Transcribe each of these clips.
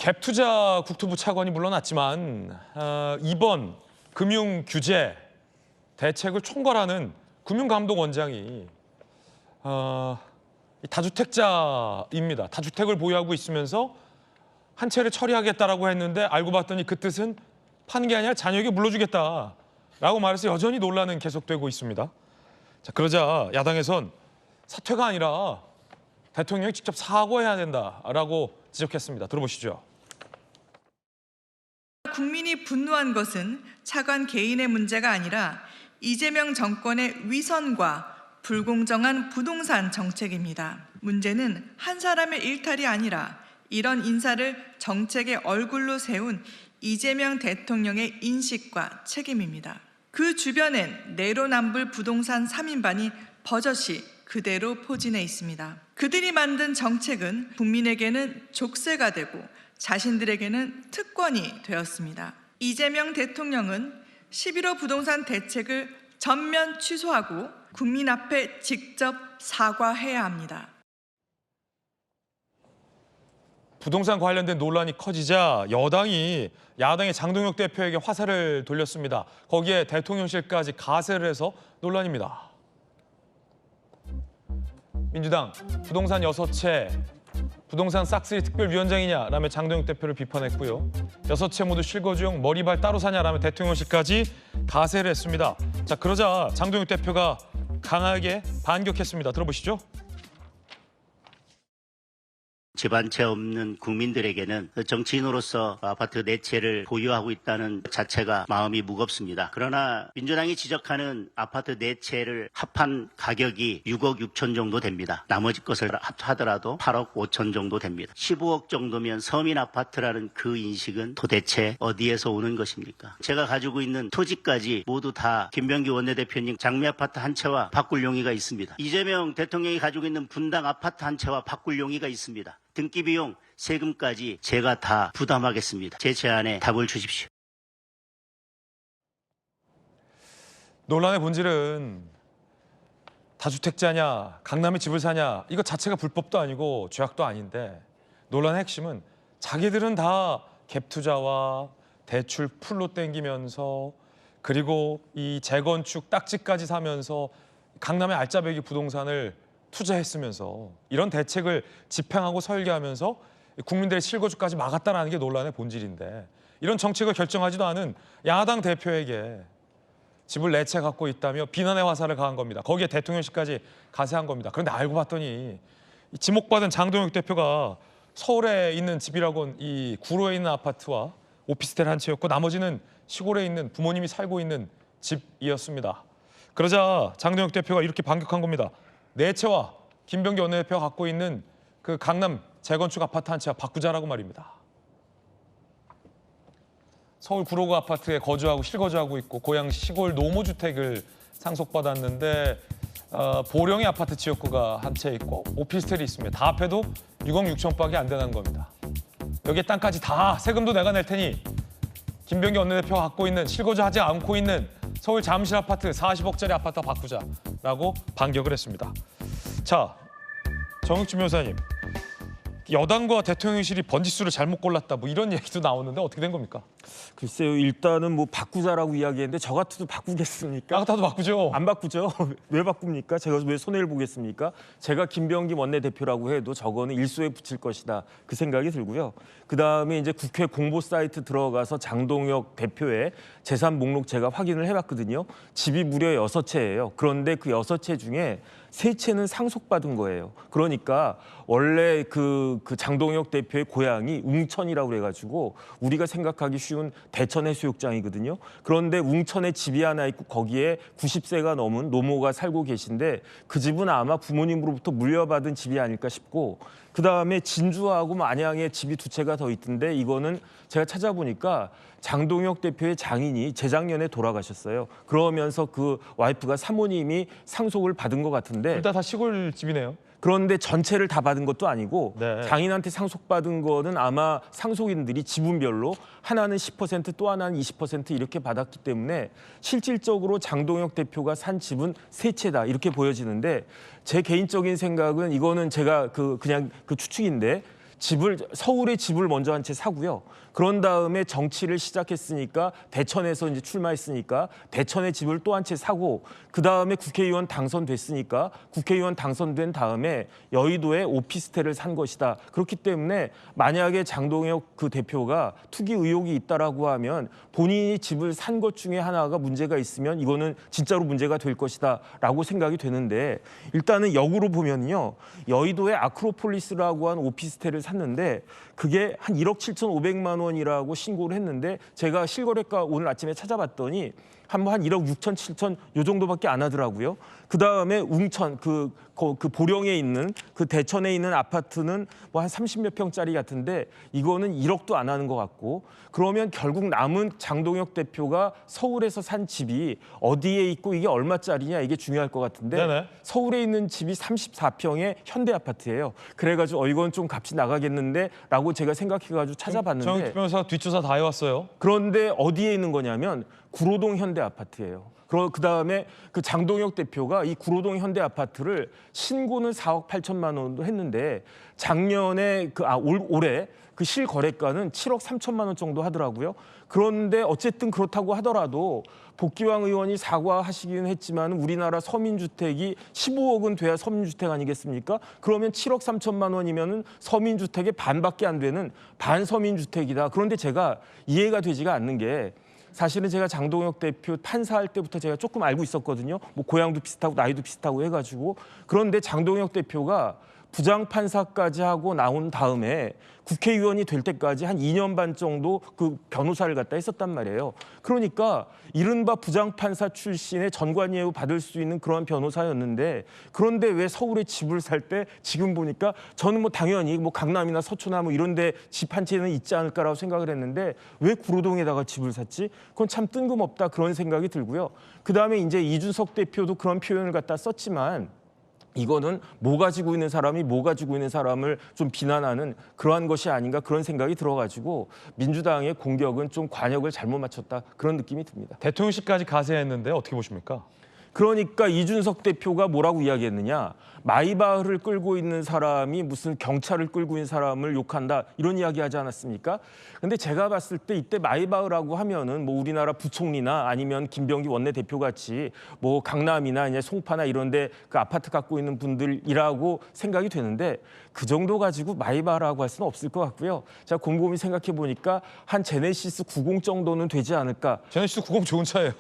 갭투자 국토부 차관이 물러났지만 이번 금융 규제 대책을 총괄하는 금융감독원장이 다주택자입니다. 다주택을 보유하고 있으면서 한 채를 처리하겠다라고 했는데 알고 봤더니 그 뜻은 파는 게 아니라 자녀에게 물려주겠다라고 말해서 여전히 논란은 계속되고 있습니다. 자, 그러자 야당에선 사퇴가 아니라 대통령이 직접 사과해야 된다라고 지적했습니다. 들어보시죠. 국민이 분노한 것은 차관 개인의 문제가 아니라 이재명 정권의 위선과 불공정한 부동산 정책입니다. 문제는 한 사람의 일탈이 아니라 이런 인사를 정책의 얼굴로 세운 이재명 대통령의 인식과 책임입니다. 그 주변엔 내로남불 부동산 3인반이 버젓이 그대로 포진해 있습니다. 그들이 만든 정책은 국민에게는 족쇄가 되고 자신들에게는 특권이 되었습니다. 이재명 대통령은 11호 부동산 대책을 전면 취소하고 국민 앞에 직접 사과해야 합니다. 부동산 관련된 논란이 커지자 여당이 야당의 장동혁 대표에게 화살을 돌렸습니다. 거기에 대통령실까지 가세를 해서 논란입니다. 민주당 부동산 6채 부동산 싹쓸이 특별위원장이냐라며 장동혁 대표를 비판했고요. 6채 모두 실거주용 머리발 따로 사냐라며 대통령실까지 가세를 했습니다. 자, 그러자 장동혁 대표가 강하게 반격했습니다. 들어보시죠. 집 한 채 없는 국민들에게는 정치인으로서 아파트 4채를 보유하고 있다는 자체가 마음이 무겁습니다. 그러나 민주당이 지적하는 아파트 4채를 합한 가격이 6억 6천 정도 됩니다. 나머지 것을 합하더라도 8억 5천 정도 됩니다. 15억 정도면 서민 아파트라는 그 인식은 도대체 어디에서 오는 것입니까? 제가 가지고 있는 토지까지 모두 다 김병기 원내대표님 장미 아파트 한 채와 바꿀 용의가 있습니다. 이재명 대통령이 가지고 있는 분당 아파트 한 채와 바꿀 용의가 있습니다. 등기 비용, 세금까지 제가 다 부담하겠습니다. 제 제안에 답을 주십시오. 논란의 본질은 다주택자냐, 강남에 집을 사냐 이거 자체가 불법도 아니고 죄악도 아닌데 논란의 핵심은 자기들은 다 갭투자와 대출 풀로 땡기면서 그리고 이 재건축 딱지까지 사면서 강남의 알짜배기 부동산을 투자했으면서 이런 대책을 집행하고 설계하면서 국민들의 실거주까지 막았다는 게 논란의 본질인데 이런 정책을 결정하지도 않은 야당 대표에게 집을 4채 갖고 있다며 비난의 화살을 가한 겁니다. 거기에 대통령실까지 가세한 겁니다. 그런데 알고 봤더니 지목받은 장동혁 대표가 서울에 있는 집이라곤 이 구로에 있는 아파트와 오피스텔 한 채였고 나머지는 시골에 있는 부모님이 살고 있는 집이었습니다. 그러자 장동혁 대표가 이렇게 반격한 겁니다. 4채와 김병기 원내대표가 갖고 있는 그 강남 재건축 아파트 한 채와 바꾸자라고 말입니다. 서울 구로구 아파트에 거주하고 실거주하고 있고 고향 시골 노무주택을 상속받았는데 보령의 아파트 지역구가 한 채 있고 오피스텔이 있습니다. 다 합해도 6억 6천밖에 안 되는 겁니다. 여기에 땅까지 다 세금도 내가 낼 테니 김병기 원내대표가 갖고 있는 실거주하지 않고 있는 서울 잠실 아파트 40억짜리 아파트 바꾸자라고 반격을 했습니다. 자, 정혁준 변호사님, 여당과 대통령실이 번지수를 잘못 골랐다 뭐 이런 얘기도 나오는데 어떻게 된 겁니까? 글쎄요, 일단은 뭐 바꾸자라고 이야기했는데 저 같아도 바꾸겠습니까? 나 같아도 바꾸죠. 안 바꾸죠. 왜 바꿉니까? 제가 왜 손해를 보겠습니까? 제가 김병기 원내대표라고 해도 저거는 일소에 붙일 것이다. 그 생각이 들고요. 그다음에 이제 국회 공보 사이트 들어가서 장동혁 대표의 재산 목록 제가 확인을 해봤거든요. 집이 무려 6채예요. 그런데 그 6채 중에 3채는 상속받은 거예요. 그러니까 원래 그 장동혁 대표의 고향이 웅천이라고 그래가지고 우리가 생각하기 쉬운 대천 해수욕장이거든요. 그런데 웅천에 집이 하나 있고 거기에 90세가 넘은 노모가 살고 계신데 그 집은 아마 부모님으로부터 물려받은 집이 아닐까 싶고 그다음에 진주하고 안양에 집이 2채가 더 있던데 이거는 제가 찾아보니까 장동혁 대표의 장인이 재작년에 돌아가셨어요. 그러면서 그 와이프가 사모님이 상속을 받은 것 같은데 둘 다 시골 집이네요. 그런데 전체를 다 받은 것도 아니고 네. 장인한테 상속받은 거는 아마 상속인들이 지분별로 하나는 10% 또 하나는 20% 이렇게 받았기 때문에 실질적으로 장동혁 대표가 산 집은 3채다 이렇게 보여지는데 제 개인적인 생각은 이거는 제가 그냥 추측인데 서울에 집을 먼저 한 채 사고요. 그런 다음에 정치를 시작했으니까 대천에서 이제 출마했으니까 대천에 집을 또 한 채 사고 그 다음에 국회의원 당선됐으니까 국회의원 당선된 다음에 여의도에 오피스텔을 산 것이다. 그렇기 때문에 만약에 장동혁 그 대표가 투기 의혹이 있다라고 하면 본인이 집을 산 것 중에 하나가 문제가 있으면 이거는 진짜로 문제가 될 것이다라고 생각이 되는데 일단은 역으로 보면요. 여의도에 아크로폴리스라고 한 오피스텔을 샀는데 그게 한 1억 7,500만 원이라고 신고를 했는데 제가 실거래가 오늘 아침에 찾아봤더니 한 1억 6천, 7천 요 정도밖에 안 하더라고요. 그다음에 웅천 그 보령에 있는 그 대천에 있는 아파트는 뭐 한 30몇 평짜리 같은데 이거는 1억도 안 하는 것 같고 그러면 결국 남은 장동혁 대표가 서울에서 산 집이 어디에 있고 이게 얼마짜리냐 이게 중요할 것 같은데 네네. 서울에 있는 집이 34평의 현대 아파트예요. 그래가지고 이건 좀 값이 나가겠는데라고 제가 생각해가지고 찾아봤는데 정익 변호사 뒷조사 다 해왔어요. 그런데 어디에 있는 거냐면 구로동 현대 아파트예요. 그다음에 그 장동혁 대표가 이 구로동 현대 아파트를 신고는 4억 8천만 원도 했는데 작년에 올해 그 실거래가는 7억 3천만 원 정도 하더라고요. 그런데 어쨌든 그렇다고 하더라도 복기왕 의원이 사과하시기는 했지만 우리나라 서민주택이 15억은 돼야 서민주택 아니겠습니까? 그러면 7억 3천만 원이면은 서민주택의 반밖에 안 되는 반서민주택이다. 그런데 제가 이해가 되지가 않는 게 사실은 제가 장동혁 대표 판사할 때부터 제가 조금 알고 있었거든요. 뭐 고향도 비슷하고 나이도 비슷하고 해가지고 그런데 장동혁 대표가 부장판사까지 하고 나온 다음에 국회의원이 될 때까지 한 2년 반 정도 그 변호사를 갖다 했었단 말이에요. 그러니까 이른바 부장판사 출신의 전관예우 받을 수 있는 그런 변호사였는데 그런데 왜 서울에 집을 살 때 지금 보니까 저는 뭐 당연히 뭐 강남이나 서초나 뭐 이런 데 집 한 채는 있지 않을까라고 생각을 했는데 왜 구로동에다가 집을 샀지? 그건 참 뜬금없다 그런 생각이 들고요. 그다음에 이제 이준석 대표도 그런 표현을 갖다 썼지만 이거는 뭐 가지고 있는 사람이 뭐 가지고 있는 사람을 좀 비난하는 그러한 것이 아닌가 그런 생각이 들어가지고 민주당의 공격은 좀 관역을 잘못 맞췄다 그런 느낌이 듭니다. 대통령실까지 가세했는데 어떻게 보십니까? 그러니까 이준석 대표가 뭐라고 이야기했느냐. 마이바흐를 끌고 있는 사람이 무슨 경찰을 끌고 있는 사람을 욕한다 이런 이야기 하지 않았습니까? 근데 제가 봤을 때 이때 마이바흐라고 하면은 뭐 우리나라 부총리나 아니면 김병기 원내대표 같이 뭐 강남이나 이제 송파나 이런 데 그 아파트 갖고 있는 분들이라고 생각이 되는데 그 정도 가지고 마이바흐라고 할 수는 없을 것 같고요. 제가 곰곰이 생각해 보니까 한 제네시스 90 정도는 되지 않을까. 제네시스 90 좋은 차예요.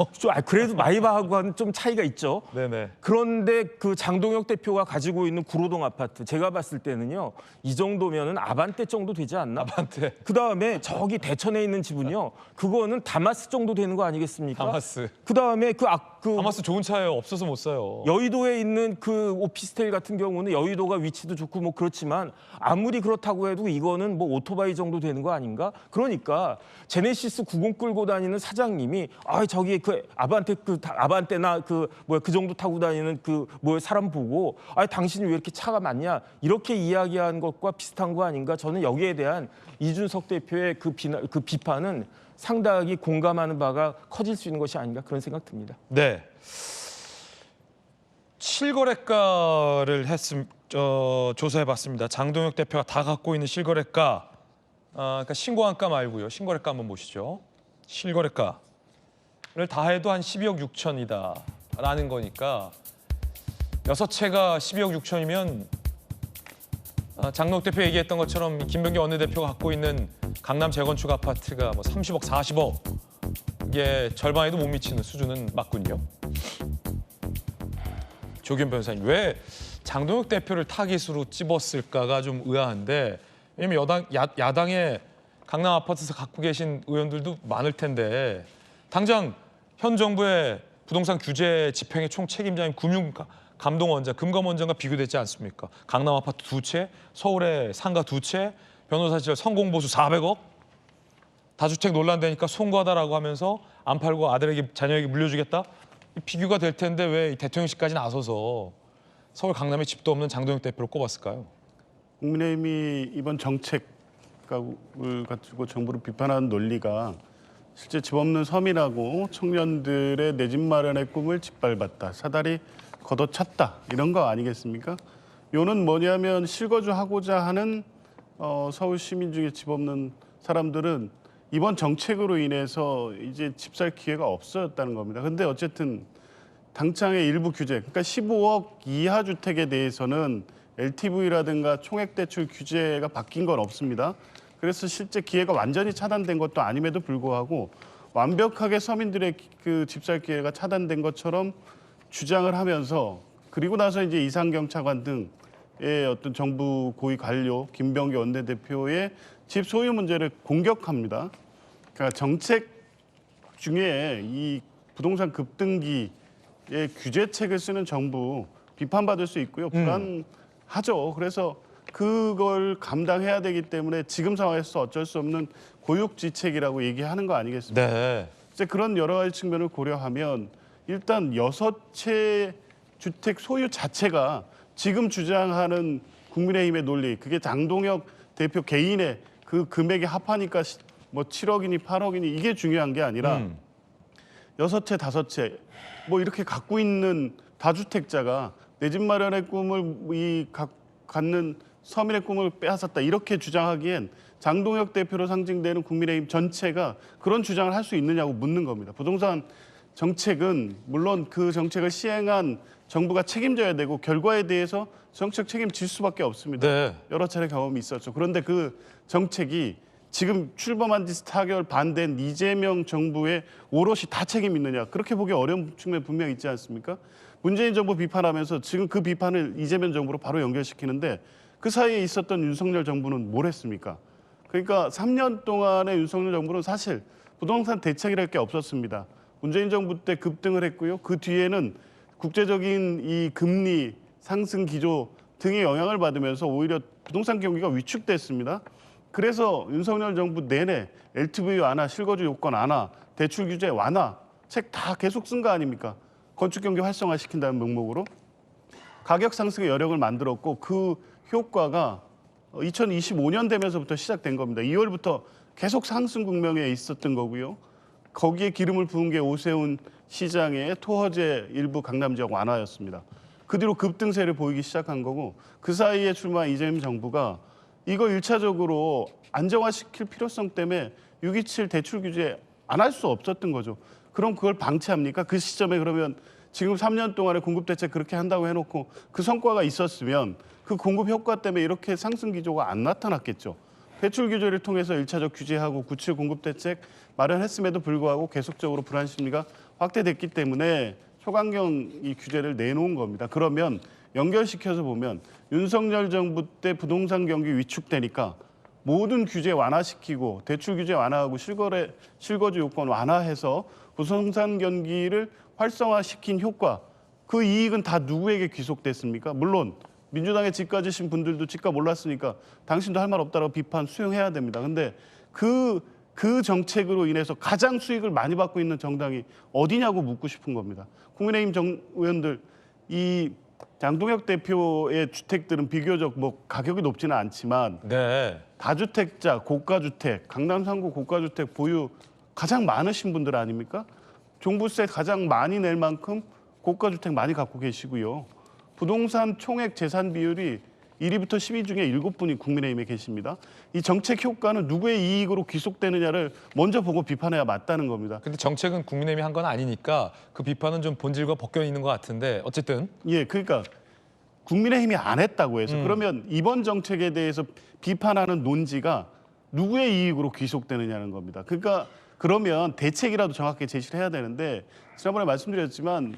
그래도 마이바흐하고는 좀 차이가 있죠. 네네. 그런데 그 장동혁 대표가 가지고 있는 구로동 아파트 제가 봤을 때는요. 이 정도면은 아반떼 정도 되지 않나? 아반떼. 그다음에 저기 대천에 있는 집은요. 그거는 다마스 정도 되는 거 아니겠습니까? 다마스. 그다음에 다마스 좋은 차예요. 없어서 못 사요. 여의도에 있는 그 오피스텔 같은 경우는 여의도가 위치도 좋고 뭐 그렇지만 아무리 그렇다고 해도 이거는 뭐 오토바이 정도 되는 거 아닌가? 그러니까 제네시스 90 끌고 다니는 사장님이 저기 그 아반떼나 그 정도 타고 다니는 그 사람 보고 당신이 왜 이렇게 차가 많냐? 이렇게 이야기한 것과 비슷한 거 아닌가? 저는 여기에 대한 이준석 대표의 그 비판은 상당히 공감하는 바가 커질 수 있는 것이 아닌가 그런 생각 듭니다. 네. 실거래가를 조사해봤습니다. 장동혁 대표가 다 갖고 있는 실거래가, 그러니까 신고한 가 말고요. 신거래가 한번 보시죠. 실거래가를 다 해도 한 12억 6천이다라는 거니까 6채가 12억 6천이면 장동혁 대표 얘기했던 것처럼 김병기 원내대표가 갖고 있는 강남 재건축 아파트가 뭐 30억, 40억 이게 절반에도 못 미치는 수준은 맞군요. 조기현 변호사님, 왜 장동혁 대표를 타깃으로 찝었을까가 좀 의아한데 왜냐면 야당의 강남 아파트에서 갖고 계신 의원들도 많을 텐데 당장 현 정부의 부동산 규제 집행의 총책임자인 금융감독원장, 금감원장과 비교되지 않습니까? 강남 아파트 2채, 서울의 상가 2채, 변호사 시절 성공보수 400억, 다주택 논란되니까 송구하다라고 하면서 안 팔고 아들에게 자녀에게 물려주겠다? 비교가 될 텐데 왜 대통령실까지 나서서 서울 강남에 집도 없는 장동혁 대표를 꼽았을까요? 국민의힘이 이번 정책을 가지고 정부를 비판하는 논리가 실제 집 없는 서민하고 청년들의 내 집 마련의 꿈을 짓밟았다, 사다리 걷어찼다 이런 거 아니겠습니까? 요는 뭐냐면 실거주하고자 하는 서울 시민 중에 집 없는 사람들은 이번 정책으로 인해서 이제 집 살 기회가 없어졌다는 겁니다. 근데 어쨌든 당장의 일부 규제, 그러니까 15억 이하 주택에 대해서는 LTV라든가 총액 대출 규제가 바뀐 건 없습니다. 그래서 실제 기회가 완전히 차단된 것도 아님에도 불구하고 완벽하게 서민들의 그 집 살 기회가 차단된 것처럼 주장을 하면서 그리고 나서 이제 이상경 차관 등의 어떤 정부 고위 관료 김병기 원내대표의 집 소유 문제를 공격합니다. 그러니까 정책 중에 이 부동산 급등기의 규제책을 쓰는 정부 비판받을 수 있고요. 불안하죠. 그래서 그걸 감당해야 되기 때문에 지금 상황에서 어쩔 수 없는 고육지책이라고 얘기하는 거 아니겠습니까? 네. 이제 그런 여러 가지 측면을 고려하면 일단 6채 주택 소유 자체가 지금 주장하는 국민의힘의 논리, 그게 장동혁 대표 개인의 그 금액에 합하니까 뭐 7억이니 8억이니 이게 중요한 게 아니라 6채, 5채 뭐 이렇게 갖고 있는 다주택자가 내 집 마련의 꿈을 갖는 서민의 꿈을 빼앗았다 이렇게 주장하기엔 장동혁 대표로 상징되는 국민의힘 전체가 그런 주장을 할 수 있느냐고 묻는 겁니다. 부동산 정책은 물론 그 정책을 시행한 정부가 책임져야 되고 결과에 대해서 정책 책임질 수밖에 없습니다. 네. 여러 차례 경험이 있었죠. 그런데 그 정책이 지금 출범한 지 4개월 반 된 이재명 정부의 오롯이 다 책임 있느냐 그렇게 보기 어려운 측면 분명히 있지 않습니까? 문재인 정부 비판하면서 지금 그 비판을 이재명 정부로 바로 연결시키는데 그 사이에 있었던 윤석열 정부는 뭘 했습니까? 그러니까 3년 동안의 윤석열 정부는 사실 부동산 대책이랄 게 없었습니다. 문재인 정부 때 급등을 했고요. 그 뒤에는 국제적인 이 금리 상승 기조 등의 영향을 받으면서 오히려 부동산 경기가 위축됐습니다. 그래서 윤석열 정부 내내 LTV 완화, 실거주 요건 완화, 대출 규제 완화 책 다 계속 쓴 거 아닙니까? 건축 경기 활성화시킨다는 명목으로 가격 상승의 여력을 만들었고 그 효과가 2025년 되면서부터 시작된 겁니다. 2월부터 계속 상승 국면에 있었던 거고요. 거기에 기름을 부은 게 오세훈 시장의 토허제 일부 강남 지역 완화였습니다. 그 뒤로 급등세를 보이기 시작한 거고 그 사이에 출마한 이재명 정부가 이거 1차적으로 안정화시킬 필요성 때문에 627 대출 규제 안 할 수 없었던 거죠. 그럼 그걸 방치합니까? 그 시점에 그러면 지금 3년 동안의 공급 대책 그렇게 한다고 해놓고 그 성과가 있었으면 그 공급 효과 때문에 이렇게 상승 기조가 안 나타났겠죠. 대출 규제를 통해서 1차적 규제하고 97 공급 대책 마련했음에도 불구하고 계속적으로 불안 심리가 확대됐기 때문에 초강경 이 규제를 내놓은 겁니다. 그러면 연결시켜서 보면 윤석열 정부 때 부동산 경기 위축되니까 모든 규제 완화시키고 대출 규제 완화하고 실거주 요건 완화해서 부동산 경기를 활성화시킨 효과 그 이익은 다 누구에게 귀속됐습니까? 물론 민주당에 집 가지신 분들도 집값 올랐으니까 당신도 할 말 없다라고 비판 수용해야 됩니다. 근데 그 정책으로 인해서 가장 수익을 많이 받고 있는 정당이 어디냐고 묻고 싶은 겁니다. 국민의힘 의원들 이 장동혁 대표의 주택들은 비교적 뭐 가격이 높지는 않지만 네. 다주택자, 고가주택, 강남 3구 고가주택 보유 가장 많으신 분들 아닙니까? 종부세 가장 많이 낼 만큼 고가주택 많이 갖고 계시고요. 부동산 총액 재산 비율이 1위부터 10위 중에 7분이 국민의힘에 계십니다. 이 정책 효과는 누구의 이익으로 귀속되느냐를 먼저 보고 비판해야 맞다는 겁니다. 근데 정책은 국민의힘이 한 건 아니니까 그 비판은 좀 본질과 벗겨 있는 것 같은데 어쨌든 예, 그러니까 국민의힘이 안 했다고 해서 그러면 이번 정책에 대해서 비판하는 논지가 누구의 이익으로 귀속되느냐는 겁니다. 그러니까 그러면 대책이라도 정확하게 제시를 해야 되는데 지난번에 말씀드렸지만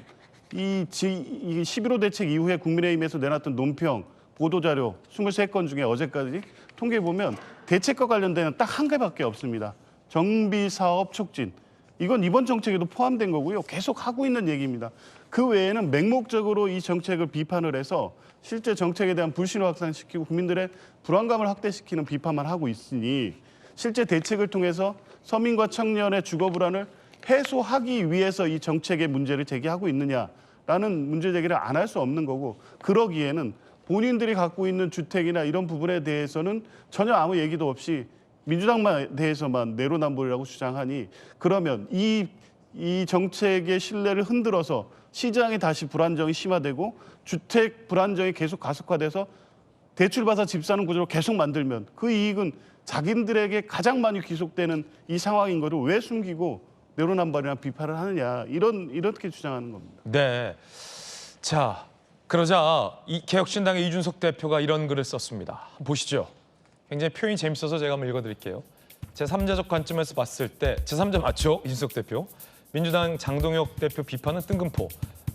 이 11호 대책 이후에 국민의힘에서 내놨던 논평, 보도자료 23건 중에 어제까지 통계해 보면 대책과 관련된 딱 한 개밖에 없습니다. 정비사업 촉진. 이건 이번 정책에도 포함된 거고요. 계속 하고 있는 얘기입니다. 그 외에는 맹목적으로 이 정책을 비판을 해서 실제 정책에 대한 불신을 확산시키고 국민들의 불안감을 확대시키는 비판만 하고 있으니 실제 대책을 통해서 서민과 청년의 주거 불안을 해소하기 위해서 이 정책의 문제를 제기하고 있느냐라는 문제 제기를 안 할 수 없는 거고 그러기에는 본인들이 갖고 있는 주택이나 이런 부분에 대해서는 전혀 아무 얘기도 없이 민주당만 대해서만 내로남불이라고 주장하니 그러면 이 정책의 신뢰를 흔들어서 시장이 다시 불안정이 심화되고 주택 불안정이 계속 가속화돼서 대출 받아 집 사는 구조를 계속 만들면 그 이익은 자기들에게 가장 많이 귀속되는 이 상황인 거를 왜 숨기고 내로남불이나 비판을 하느냐 이렇게 주장하는 겁니다. 네. 자, 그러자 이 개혁신당의 이준석 대표가 이런 글을 썼습니다. 보시죠. 굉장히 표현이 재밌어서 제가 한번 읽어드릴게요. 제3자적 관점에서 봤을 때 제3자 맞죠? 이준석 대표. 민주당 장동혁 대표 비판은 뜬금포.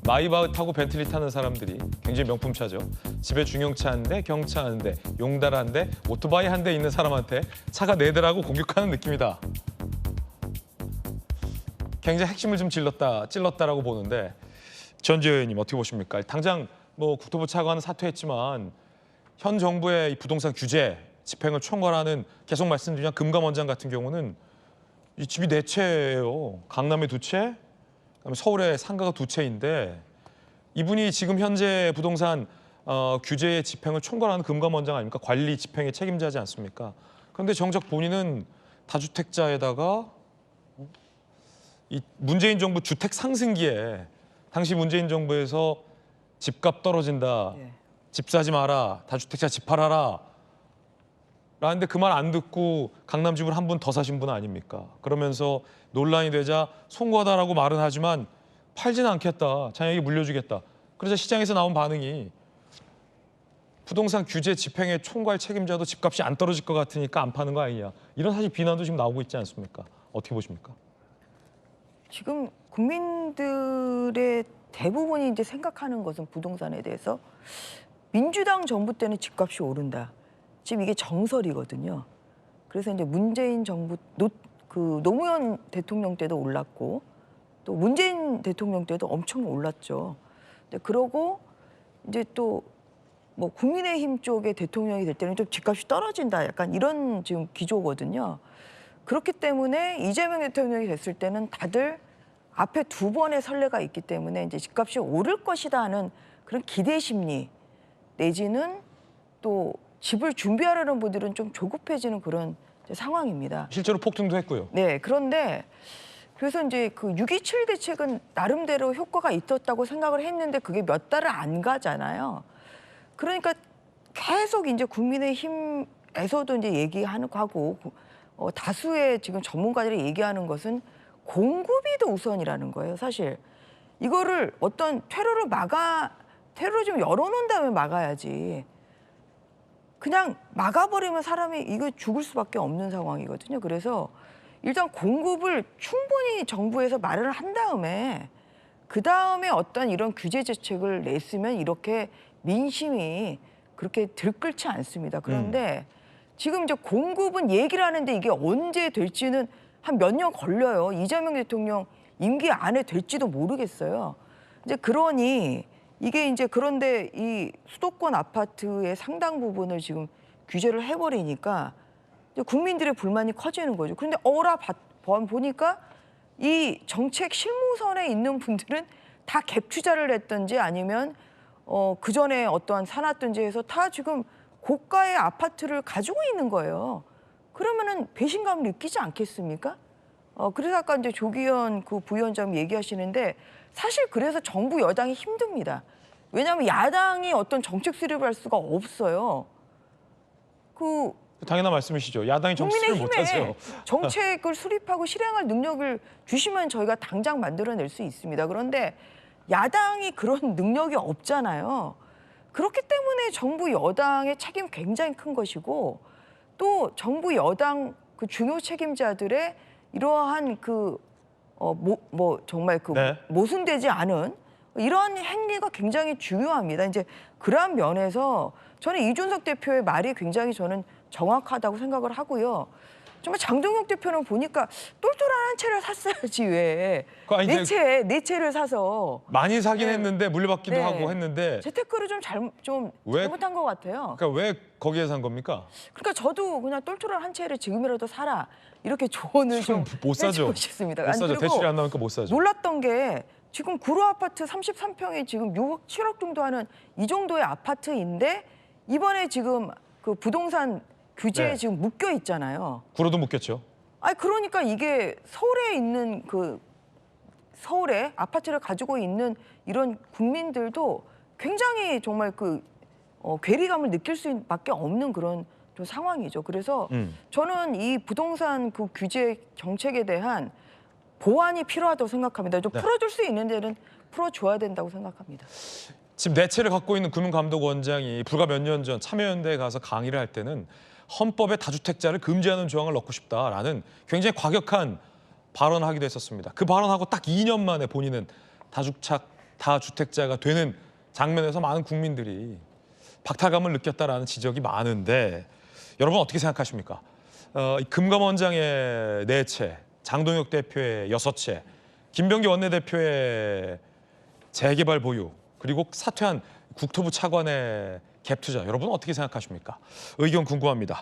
마이바흐 타고 벤틀리 타는 사람들이 굉장히 명품차죠. 집에 중형차 한 대, 경차 한 대, 용달 한 대, 오토바이 한 대 있는 사람한테 차가 4대라고 공격하는 느낌이다. 굉장히 핵심을 좀 찔렀다라고 보는데 전지현 의원님 어떻게 보십니까? 당장 뭐 국토부 차관 사퇴했지만 현 정부의 이 부동산 규제 집행을 총괄하는 계속 말씀드리면 금감원장 같은 경우는 이 집이 4채예요. 강남에 2채, 그다음에 서울에 상가가 2채인데 이분이 지금 현재 부동산 규제의 집행을 총괄하는 금감원장 아닙니까? 관리 집행에 책임자지 않습니까? 그런데 정작 본인은 다주택자에다가 이 문재인 정부 주택 상승기에 당시 문재인 정부에서 집값 떨어진다, 집 사지 마라, 다주택자 집 팔아라 라는데 그 말 안 듣고 강남 집을 한 분 더 사신 분 아닙니까? 그러면서 논란이 되자 송구하다라고 말은 하지만 팔지는 않겠다, 자녀에게 물려주겠다. 그래서 시장에서 나온 반응이 부동산 규제 집행의 총괄 책임자도 집값이 안 떨어질 것 같으니까 안 파는 거 아니냐. 이런 사실 비난도 지금 나오고 있지 않습니까? 어떻게 보십니까? 지금 국민들의 대부분이 이제 생각하는 것은 부동산에 대해서 민주당 정부 때는 집값이 오른다. 지금 이게 정설이거든요. 그래서 이제 문재인 정부 노무현 대통령 때도 올랐고 또 문재인 대통령 때도 엄청 올랐죠. 근데 그러고 이제 또 뭐 국민의힘 쪽의 대통령이 될 때는 좀 집값이 떨어진다. 약간 이런 지금 기조거든요. 그렇기 때문에 이재명 대통령이 됐을 때는 다들 앞에 2번의 선례가 있기 때문에 이제 집값이 오를 것이다 하는 그런 기대 심리 내지는 또 집을 준비하려는 분들은 좀 조급해지는 그런 이제 상황입니다. 실제로 폭등도 했고요. 네, 그런데 그래서 이제 그 6.27 대책은 나름대로 효과가 있었다고 생각을 했는데 그게 몇 달을 안 가잖아요. 그러니까 계속 이제 국민의힘에서도 이제 얘기하는 거고 다수의 지금 전문가들이 얘기하는 것은 공급이 더 우선이라는 거예요. 사실 이거를 어떤 퇴로를 좀 열어놓은 다음에 막아야지. 그냥 막아버리면 사람이 이거 죽을 수밖에 없는 상황이거든요. 그래서 일단 공급을 충분히 정부에서 마련을 한 다음에 그 다음에 어떤 이런 규제 정책을 냈으면 이렇게 민심이 그렇게 들끓지 않습니다. 그런데 지금 이제 공급은 얘기를 하는데 이게 언제 될지는 한 몇 년 걸려요. 이재명 대통령 임기 안에 될지도 모르겠어요. 이제 그러니 이게 이제 그런데 이 수도권 아파트의 상당 부분을 지금 규제를 해버리니까 이제 국민들의 불만이 커지는 거죠. 그런데 보니까 이 정책 실무선에 있는 분들은 다 갭 투자를 했든지 아니면 그 전에 어떠한 사놨든지 해서 다 지금 고가의 아파트를 가지고 있는 거예요. 그러면은 배신감을 느끼지 않겠습니까? 그래서 아까 이제 조기현 그 부위원장 얘기하시는데 사실 그래서 정부 여당이 힘듭니다. 왜냐하면 야당이 어떤 정책 수립을 할 수가 없어요. 당연한 말씀이시죠. 야당이 정치를 못하죠. 국민의힘에 정책을 수립하고 실행할 능력을 주시면 저희가 당장 만들어낼 수 있습니다. 그런데 야당이 그런 능력이 없잖아요. 그렇기 때문에 정부 여당의 책임 굉장히 큰 것이고 또 정부 여당 그 중요 책임자들의 이러한 정말 네. 모순되지 않은 이러한 행위가 굉장히 중요합니다. 이제 그러한 면에서 저는 이준석 대표의 말이 굉장히 저는 정확하다고 생각을 하고요. 정말 장동혁 대표는 보니까 똘똘한 한 채를 샀어야지 왜 네 채를 사서 많이 사긴 네. 했는데 물려받기도 네. 하고 했는데 재테크를 좀 잘못한 것 같아요. 그러니까 왜 거기에 산 겁니까? 그러니까 저도 그냥 똘똘한 한 채를 지금이라도 사라 이렇게 조언을 좀 못 사죠. 해주고 싶습니다. 못 사죠. 그리고 대출이 안 나오니까 못 사죠. 놀랐던 게 지금 구로 아파트 33평이 지금 6억 7억 정도 하는 이 정도의 아파트인데 이번에 지금 그 부동산 규제에 네. 지금 묶여 있잖아요. 구로도 묻겠죠. 그러니까 이게 서울에 있는 서울에 아파트를 가지고 있는 이런 국민들도 굉장히 정말 괴리감을 느낄 수밖에 없는 그런 좀 상황이죠. 그래서 저는 이 부동산 그 규제 정책에 대한 보완이 필요하다고 생각합니다. 좀 네. 풀어줄 수 있는 데는 풀어줘야 된다고 생각합니다. 지금 내채를 갖고 있는 금융감독원장이 불과 몇 년 전 참여연대에 가서 강의를 할 때는 헌법에 다주택자를 금지하는 조항을 넣고 싶다라는 굉장히 과격한 발언을 하기도 했었습니다. 그 발언하고 딱 2년 만에 본인은 다주택자가 되는 장면에서 많은 국민들이 박탈감을 느꼈다라는 지적이 많은데 여러분 어떻게 생각하십니까? 이 금감원장의 4채, 장동혁 대표의 6채, 김병기 원내대표의 재개발 보유, 그리고 사퇴한 국토부 차관의 갭 투자, 여러분 어떻게 생각하십니까? 의견 궁금합니다.